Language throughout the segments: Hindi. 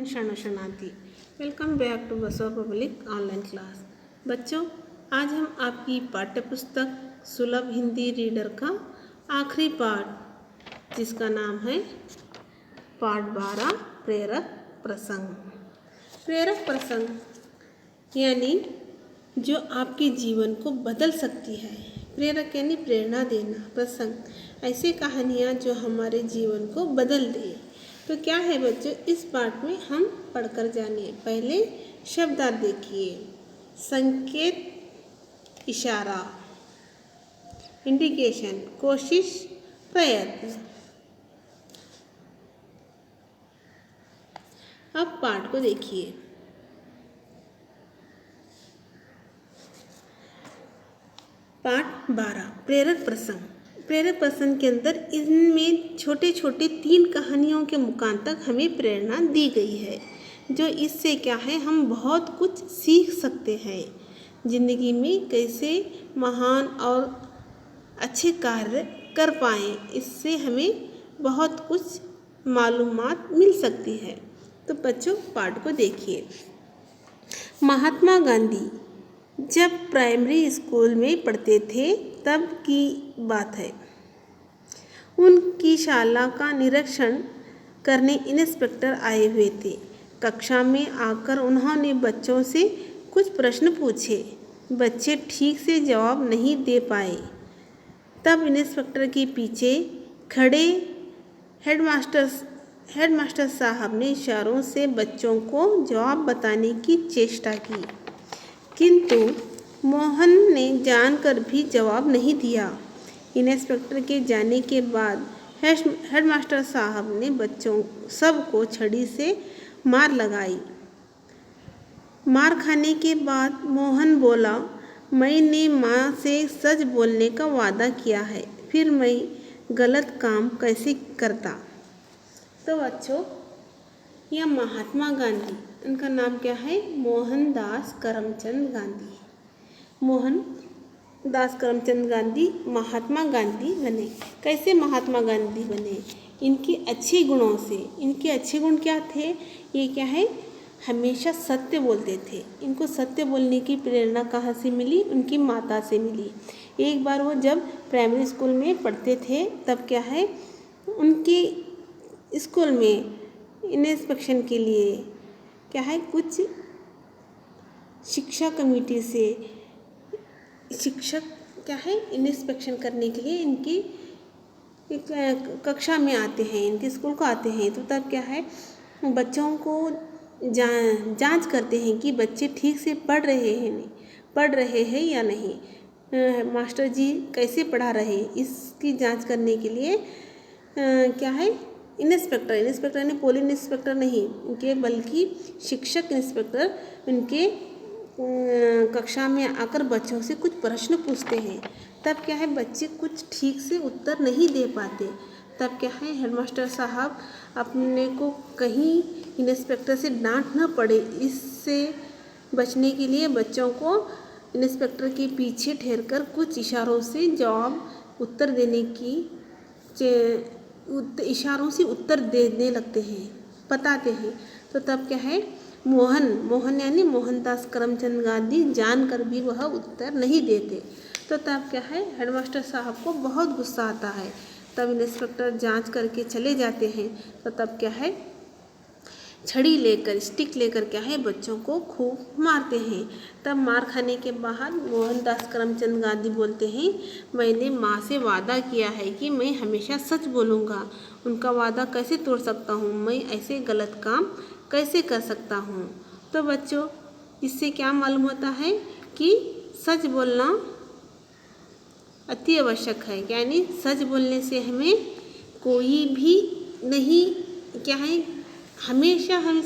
शरणो शरणार्थी। वेलकम बैक टू बसवा पब्लिक ऑनलाइन क्लास। बच्चों, आज हम आपकी पाठ्य पुस्तक सुलभ हिंदी रीडर का आखिरी पाठ, जिसका नाम है पाठ 12 प्रेरक प्रसंग। प्रेरक प्रसंग यानी जो आपके जीवन को बदल सकती है। प्रेरक यानी प्रेरणा देना, प्रसंग ऐसे कहानियाँ जो हमारे जीवन को बदल दे। तो क्या है बच्चों, इस पाठ में हम पढ़कर जाने। पहले शब्दार्थ देखिए। संकेत, इशारा, इंडिकेशन, कोशिश, प्रयत्न। अब पाठ को देखिए। पाठ 12 प्रेरक प्रसंग। प्रेरक प्रसंग के अंदर इनमें छोटे छोटे 3 कहानियों के मुखांतर हमें प्रेरणा दी गई है, जो इससे क्या है, हम बहुत कुछ सीख सकते हैं। जिंदगी में कैसे महान और अच्छे कार्य कर पाएँ, इससे हमें बहुत कुछ मालूमात मिल सकती है। तो बच्चों, पाठ को देखिए। महात्मा गांधी जब प्राइमरी स्कूल में पढ़ते थे तब की बात है। उनकी शाला का निरीक्षण करने इंस्पेक्टर आए हुए थे। कक्षा में आकर उन्होंने बच्चों से कुछ प्रश्न पूछे। बच्चे ठीक से जवाब नहीं दे पाए। तब इंस्पेक्टर के पीछे खड़े हेडमास्टर साहब ने इशारों से बच्चों को जवाब बताने की चेष्टा की, किंतु मोहन ने जानकर भी जवाब नहीं दिया। इंस्पेक्टर के जाने के बाद हेडमास्टर साहब ने बच्चों सबको छड़ी से मार लगाई। मार खाने के बाद मोहन बोला, मैंने माँ से सच बोलने का वादा किया है, फिर मैं गलत काम कैसे करता। तो बच्चों, यह महात्मा गांधी, उनका नाम क्या है, मोहनदास करमचंद गांधी। मोहनदास करमचंद गांधी महात्मा गांधी बने। कैसे महात्मा गांधी बने? इनके अच्छे गुणों से। इनके अच्छे गुण क्या थे? ये क्या है, हमेशा सत्य बोलते थे। इनको सत्य बोलने की प्रेरणा कहाँ से मिली? उनकी माता से मिली। एक बार वो जब प्राइमरी स्कूल में पढ़ते थे तब क्या है, उनके स्कूल में इंस्पेक्शन के लिए क्या है, कुछ शिक्षा कमेटी से शिक्षक क्या है, इंस्पेक्शन करने के लिए इनकी कक्षा में आते हैं, इनके स्कूल को आते हैं। तो तब क्या है, बच्चों को जांच करते हैं कि बच्चे ठीक से पढ़ रहे हैं या नहीं, मास्टर जी कैसे पढ़ा रहे, इसकी जांच करने के लिए क्या है, इंस्पेक्टर यानी पुलिस इंस्पेक्टर नहीं उनके, बल्कि शिक्षक इंस्पेक्टर उनके कक्षा में आकर बच्चों से कुछ प्रश्न पूछते हैं। तब क्या है, बच्चे कुछ ठीक से उत्तर नहीं दे पाते। तब क्या है, हेडमास्टर साहब अपने को कहीं इंस्पेक्टर से डांट न पड़े, इससे बचने के लिए बच्चों को इंस्पेक्टर के पीछे ठहरकर कुछ इशारों से जवाब उत्तर देने की इशारों से उत्तर देने लगते हैं, बताते हैं। तो तब क्या है, मोहन यानी मोहनदास करमचंद गांधी जानकर भी वह उत्तर नहीं देते। तो तब क्या है, हेडमास्टर साहब को बहुत गुस्सा आता है। तब इंस्पेक्टर जांच करके चले जाते हैं। तो तब क्या है, छड़ी लेकर, स्टिक लेकर क्या है, बच्चों को खूब मारते हैं। तब मार खाने के बाद मोहनदास करमचंद गांधी बोलते हैं, मैंने माँ से वादा किया है कि मैं हमेशा सच बोलूँगा। उनका वादा कैसे तोड़ सकता हूँ? मैं ऐसे गलत काम कैसे कर सकता हूँ? तो बच्चों, इससे क्या मालूम होता है कि सच बोलना अति आवश्यक है। यानी सच बोलने से हमें कोई भी नहीं, क्या है, हमेशा हमें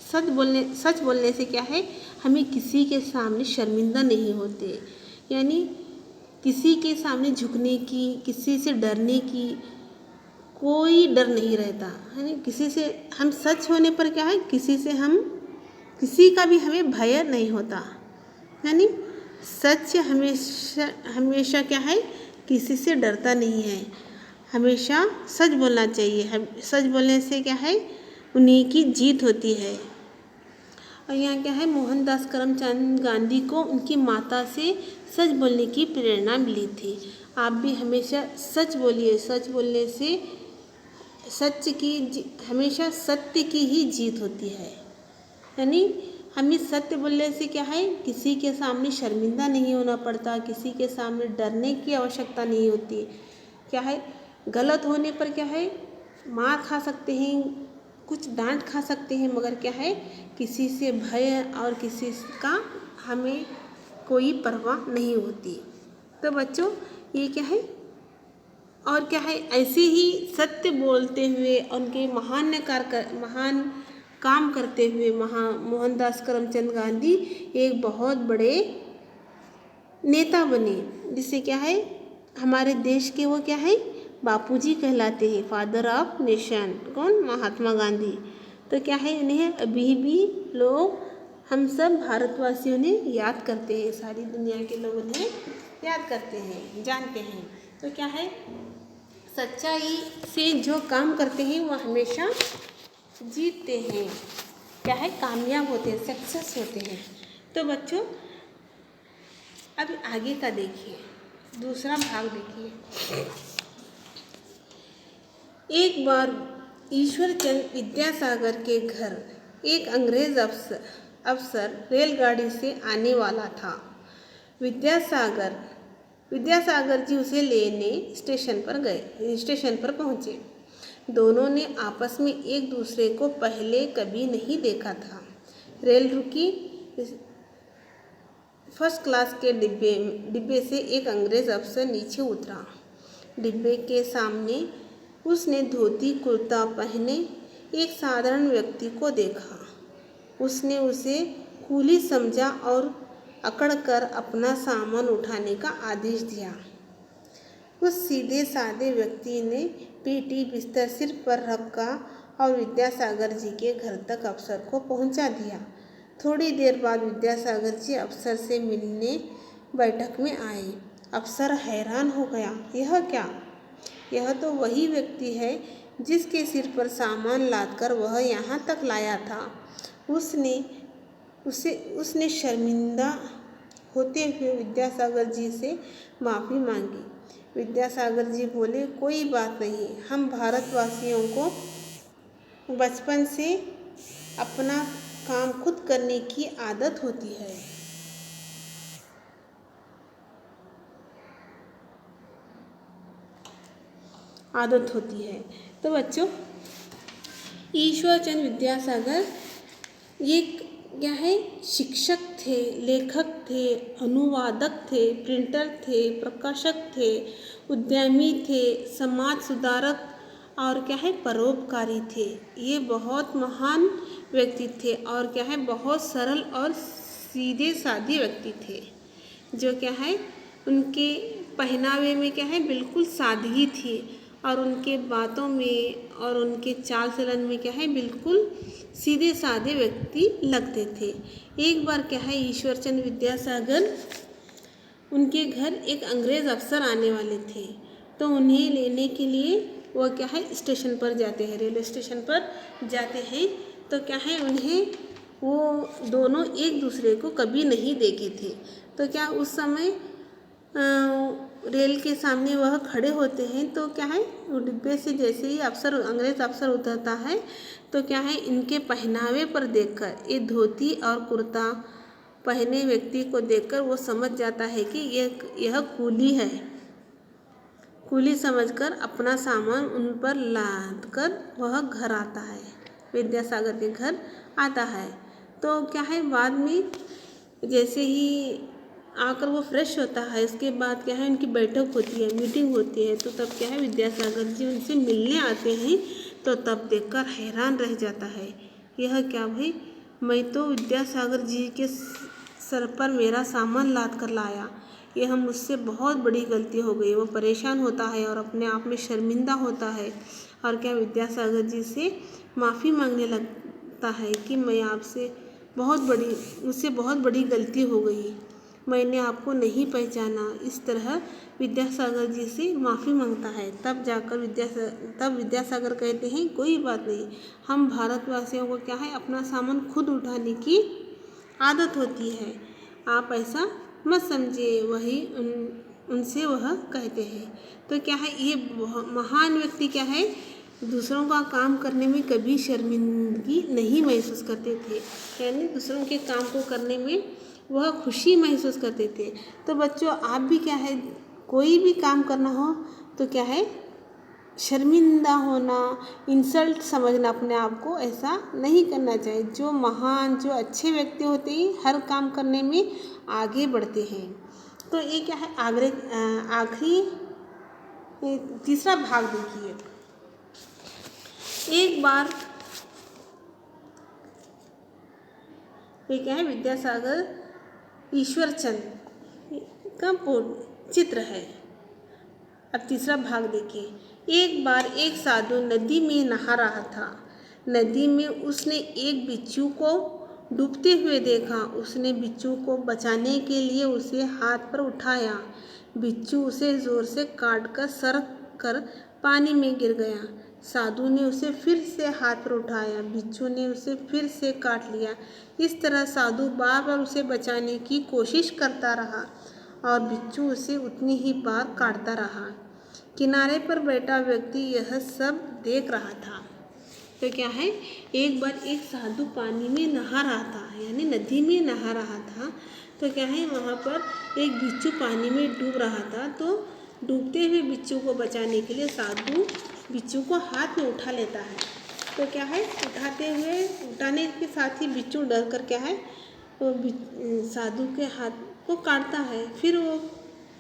सच बोलने से क्या है, हमें किसी के सामने शर्मिंदा नहीं होते। यानी किसी के सामने झुकने की, किसी से डरने की कोई डर नहीं रहता है। किसी से हम सच होने पर क्या है, किसी का भी हमें भय नहीं होता। यानी सच हमेशा क्या है, किसी से डरता नहीं है। हमेशा सच बोलना चाहिए। सच बोलने से क्या है, उन्हीं की जीत होती है। और यहाँ क्या है, मोहनदास करमचंद गांधी को उनकी माता से सच बोलने की प्रेरणा मिली थी। आप भी हमेशा सच बोलिए, सच बोलने से हमेशा सत्य की ही जीत होती है। यानी हमें सत्य बोलने से क्या है, किसी के सामने शर्मिंदा नहीं होना पड़ता, किसी के सामने डरने की आवश्यकता नहीं होती। क्या है, गलत होने पर क्या है, मार खा सकते हैं, कुछ डांट खा सकते हैं, मगर क्या है, किसी से भय और किसी का हमें कोई परवाह नहीं होती। तो बच्चों ये क्या है, और क्या है, ऐसे ही सत्य बोलते हुए उनके महान काम करते हुए मोहनदास करमचंद गांधी एक बहुत बड़े नेता बने, जिससे क्या है, हमारे देश के वो क्या है, बापूजी कहलाते हैं, फादर ऑफ नेशन। कौन? महात्मा गांधी। तो क्या है, इन्हें अभी भी लोग, हम सब भारतवासियों ने याद करते हैं, सारी दुनिया के लोग उन्हें याद करते हैं, जानते हैं। तो क्या है, सच्चाई से जो काम करते हैं वो हमेशा जीतते हैं, क्या है, कामयाब होते हैं, सक्सेस होते हैं। तो बच्चों अब आगे का देखिए, दूसरा भाग देखिए। एक बार ईश्वरचंद विद्यासागर के घर एक अंग्रेज अफसर रेलगाड़ी से आने वाला था। विद्यासागर जी उसे लेने स्टेशन पर पहुँचे। दोनों ने आपस में एक दूसरे को पहले कभी नहीं देखा था। रेल रुकी। फर्स्ट क्लास के डिब्बे से एक अंग्रेज अफसर नीचे उतरा। डिब्बे के सामने उसने धोती कुर्ता पहने एक साधारण व्यक्ति को देखा। उसने उसे कूली समझा और अकड़कर अपना सामान उठाने का आदेश दिया। उस सीधे साधे व्यक्ति ने पेटी बिस्तर सिर पर रखा और विद्यासागर जी के घर तक अफसर को पहुंचा दिया। थोड़ी देर बाद विद्यासागर जी अफसर से मिलने बैठक में आए। अफसर हैरान हो गया, यह क्या? यह तो वही व्यक्ति है जिसके सिर पर सामान लादकर वह यहाँ तक लाया था। उसने शर्मिंदा होते हुए विद्यासागर जी से माफ़ी मांगी। विद्यासागर जी बोले, कोई बात नहीं, हम भारतवासियों को बचपन से अपना काम खुद करने की आदत होती है। तो बच्चों ईश्वरचंद विद्यासागर ये क्या है, शिक्षक थे, लेखक थे, अनुवादक थे, प्रिंटर थे, प्रकाशक थे, उद्यमी थे, समाज सुधारक और क्या है, परोपकारी थे। ये बहुत महान व्यक्ति थे और क्या है, बहुत सरल और सीधे साधे व्यक्ति थे। जो क्या है, उनके पहनावे में क्या है, बिल्कुल सादगी थी और उनके बातों में और उनके चाल चलन में क्या है, बिल्कुल सीधे साधे व्यक्ति लगते थे। एक बार क्या है, ईश्वरचंद विद्यासागर उनके घर एक अंग्रेज़ अफसर आने वाले थे। तो उन्हें लेने के लिए वो क्या है, स्टेशन पर जाते हैं, रेलवे स्टेशन पर जाते हैं। तो क्या है, उन्हें वो दोनों एक दूसरे को कभी नहीं देखे थे। तो क्या उस समय रेल के सामने वह खड़े होते हैं। तो क्या है, वो डिब्बे से जैसे ही अंग्रेज़ अफसर उतरता है तो क्या है, इनके पहनावे पर देखकर, ये धोती और कुर्ता पहने व्यक्ति को देखकर वो समझ जाता है कि यह कूली है। कूली समझकर अपना सामान उन पर लादकर वह घर आता है, विद्यासागर के घर आता है। तो क्या है, बाद में जैसे ही आकर वो फ्रेश होता है, इसके बाद क्या है, उनकी बैठक होती है, मीटिंग होती है। तो तब क्या है, विद्यासागर जी उनसे मिलने आते हैं। तो तब देखकर हैरान रह जाता है, यह क्या भाई, मैं तो विद्यासागर जी के सर पर मेरा सामान लाद कर लाया, यह मुझसे बहुत बड़ी गलती हो गई। वो परेशान होता है और अपने आप में शर्मिंदा होता है और क्या, विद्यासागर जी से माफ़ी मांगने लगता है कि मैं मुझसे बहुत बड़ी गलती हो गई, मैंने आपको नहीं पहचाना। इस तरह विद्यासागर जी से माफ़ी मांगता है। तब विद्यासागर कहते हैं कोई बात नहीं, हम भारतवासियों को क्या है अपना सामान खुद उठाने की आदत होती है, आप ऐसा मत समझिए। उनसे वह कहते हैं। तो क्या है, ये महान व्यक्ति क्या है, दूसरों का काम करने में कभी शर्मिंदगी नहीं महसूस करते थे, यानी दूसरों के काम को करने में वह खुशी महसूस करते थे। तो बच्चों, आप भी क्या है, कोई भी काम करना हो तो क्या है, शर्मिंदा होना, इंसल्ट समझना अपने आप को, ऐसा नहीं करना चाहिए। जो महान, जो अच्छे व्यक्ति होते हैं हर काम करने में आगे बढ़ते हैं। तो ये क्या है, आखिरी तीसरा भाग देखिए। एक बार ये क्या है, विद्यासागर ईश्वरचंद का चित्र है। अब तीसरा भाग देखिए। एक बार एक साधु नदी में नहा रहा था। नदी में उसने एक बिच्छू को डूबते हुए देखा। उसने बिच्छू को बचाने के लिए उसे हाथ पर उठाया। बिच्छू उसे जोर से काटकर सरक कर पानी में गिर गया। साधु ने उसे फिर से हाथ पर उठाया। बिच्छू ने उसे फिर से काट लिया। इस तरह साधु बार बार उसे बचाने की कोशिश करता रहा और बिच्छू उसे उतनी ही बार काटता रहा। किनारे पर बैठा व्यक्ति यह सब देख रहा था। तो क्या है, एक बार एक साधु पानी में नहा रहा था, यानी नदी में नहा रहा था। तो क्या है, वहाँ पर एक बिच्छू पानी में डूब रहा था। तो डूबते हुए बिच्छू को बचाने के लिए साधु बिच्छू को हाथ में उठा लेता है। तो क्या है, उठाने के साथ ही बिच्छू डर कर क्या है, वो साधु के हाथ को काटता है। फिर वो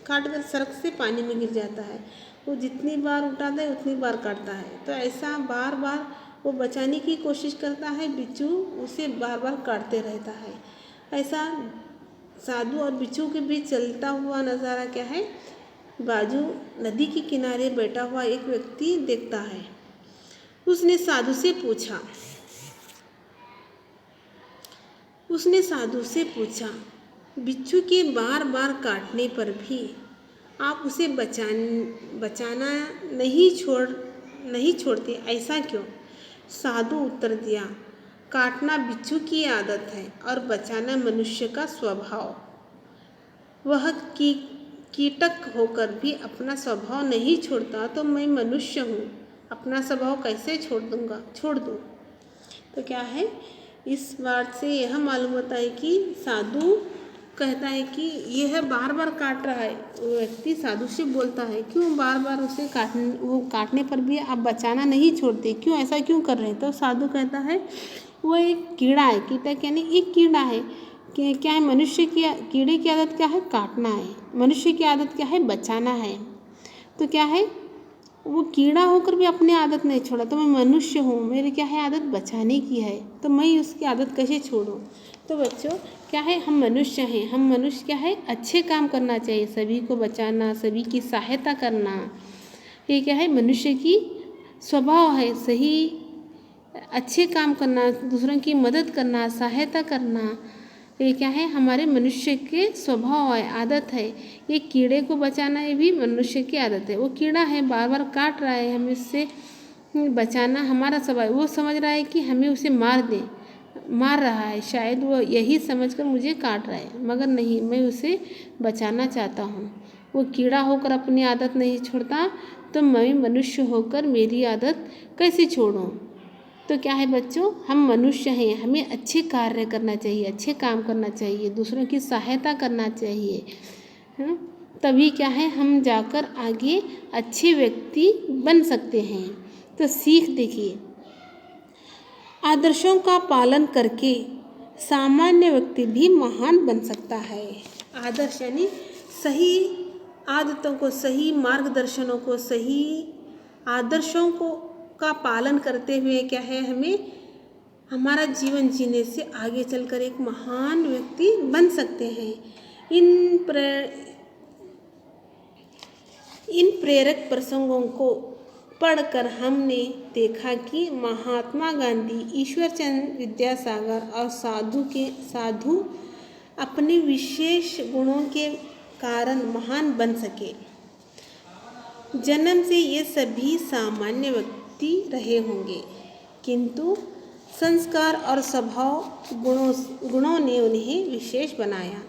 काट कर सड़क से पानी में गिर जाता है। वो जितनी बार उठाता है उतनी बार काटता है। तो ऐसा बार बार वो बचाने की कोशिश करता है, बिच्छू उसे बार बार काटते रहता है। ऐसा साधु और बिच्छू के बीच चलता हुआ नज़ारा क्या है, बाजू नदी के किनारे बैठा हुआ एक व्यक्ति देखता है। उसने साधु से पूछा, बिच्छू के बार बार काटने पर भी आप उसे बचाना नहीं छोड़ते, ऐसा क्यों? साधु उत्तर दिया, काटना बिच्छू की आदत है और बचाना मनुष्य का स्वभाव। वह कीटक होकर भी अपना स्वभाव नहीं छोड़ता, तो मैं मनुष्य हूँ, अपना स्वभाव कैसे छोड़ दूँ? तो क्या है, इस बात से यह मालूम होता है कि साधु कहता है कि यह बार बार काट रहा है। व्यक्ति साधु से बोलता है, क्यों बार बार उसे काटने पर भी आप बचाना नहीं छोड़ते, क्यों ऐसा क्यों कर रहे हैं? तो साधु कहता है, वो एक कीड़ा है, कीटक यानी एक कीड़ा है। क्या है, मनुष्य की कीड़े की आदत क्या है, काटना है। मनुष्य की आदत क्या है, बचाना है। तो क्या है, वो कीड़ा होकर भी अपनी आदत नहीं छोड़ा। तो मैं मनुष्य हूँ, मेरी क्या है आदत, बचाने की है, तो मैं उसकी आदत कैसे छोड़ूँ? तो बच्चों क्या है, हम मनुष्य हैं, हम मनुष्य क्या है, अच्छे काम करना चाहिए, सभी को बचाना, सभी की सहायता करना, ये क्या है, मनुष्य की स्वभाव है। सही अच्छे काम करना, दूसरों की मदद करना, सहायता करना, ये क्या है, हमारे मनुष्य के स्वभाव है, आदत है। ये कीड़े को बचाना ये भी मनुष्य की आदत है। वो कीड़ा है, बार बार काट रहा है, हमें इससे बचाना हमारा स्वभाव। वो समझ रहा है कि हमें उसे मार रहा है, शायद वो यही समझकर मुझे काट रहा है, मगर नहीं, मैं उसे बचाना चाहता हूँ। वो कीड़ा होकर अपनी आदत नहीं छोड़ता, तो मैं मनुष्य होकर मेरी आदत कैसे छोड़ूँ? तो क्या है बच्चों, हम मनुष्य हैं, हमें अच्छे कार्य करना चाहिए, अच्छे काम करना चाहिए, दूसरों की सहायता करना चाहिए। तभी क्या है, हम जाकर आगे अच्छे व्यक्ति बन सकते हैं। तो सीख देखिए, आदर्शों का पालन करके सामान्य व्यक्ति भी महान बन सकता है। आदर्श यानी सही आदतों को, सही मार्गदर्शनों को, सही आदर्शों का पालन करते हुए क्या है, हमें हमारा जीवन जीने से आगे चलकर एक महान व्यक्ति बन सकते हैं। इन प्रेरक प्रसंगों को पढ़कर हमने देखा कि महात्मा गांधी, ईश्वरचंद विद्यासागर और साधु अपने विशेष गुणों के कारण महान बन सके। जन्म से ये सभी सामान्य व्यक्ति रहे होंगे, किंतु संस्कार और स्वभाव गुणों ने उन्हें विशेष बनाया।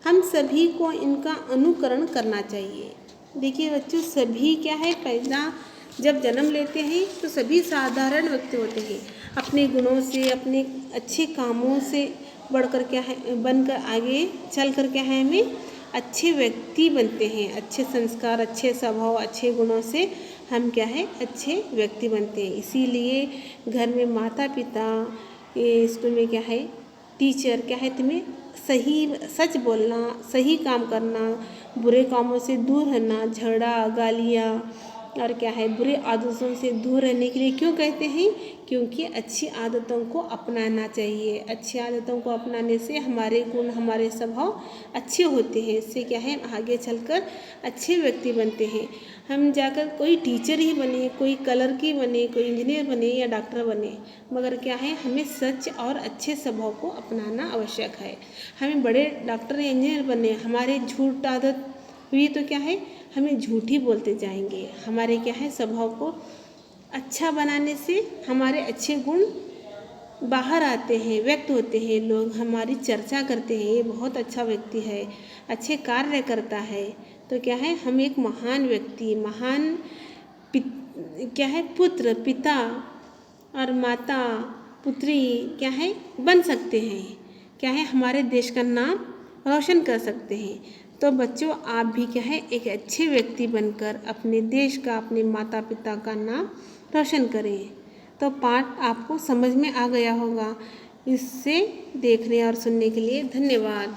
हम सभी को इनका अनुकरण करना चाहिए। देखिए बच्चों, सभी क्या है, पैदा जब जन्म लेते हैं तो सभी साधारण व्यक्ति होते हैं। अपने गुणों से, अपने अच्छे कामों से बढ़कर क्या है, बनकर आगे चल कर क्या है, हमें अच्छे व्यक्ति बनते हैं। अच्छे संस्कार, अच्छे स्वभाव, अच्छे गुणों से हम क्या है, अच्छे व्यक्ति बनते हैं। इसीलिए घर में माता पिता, स्कूल में क्या है, टीचर क्या है, तुम्हें सही सच बोलना, सही काम करना, बुरे कामों से दूर रहना, झगड़ा गालियाँ और क्या है, बुरी आदतों से दूर रहने के लिए क्यों कहते हैं? क्योंकि अच्छी आदतों को अपनाना चाहिए। अच्छी आदतों को अपनाने से हमारे गुण, हमारे स्वभाव अच्छे होते हैं। इससे क्या है, आगे चलकर अच्छे व्यक्ति बनते हैं। हम जाकर कोई टीचर ही बने, कोई क्लर्क ही बने, कोई इंजीनियर बने या डॉक्टर बने, मगर क्या है, हमें सच और अच्छे स्वभाव को अपनाना आवश्यक है। हमें बड़े डॉक्टर या इंजीनियर बने, हमारे झूठ आदत हुई तो क्या है, हमें झूठ ही बोलते जाएंगे। हमारे क्या है, स्वभाव को अच्छा बनाने से हमारे अच्छे गुण बाहर आते हैं, व्यक्त होते हैं। लोग हमारी चर्चा करते हैं, ये बहुत अच्छा व्यक्ति है, अच्छे कार्य करता है। तो क्या है, हम एक महान व्यक्ति, महान क्या है, पुत्र, पिता और माता, पुत्री क्या है, बन सकते हैं। क्या है, हमारे देश का नाम रोशन कर सकते हैं। तो बच्चों, आप भी क्या है, एक अच्छे व्यक्ति बनकर अपने देश का, अपने माता पिता का नाम रोशन करें। तो पाठ आपको समझ में आ गया होगा। इससे देखने और सुनने के लिए धन्यवाद।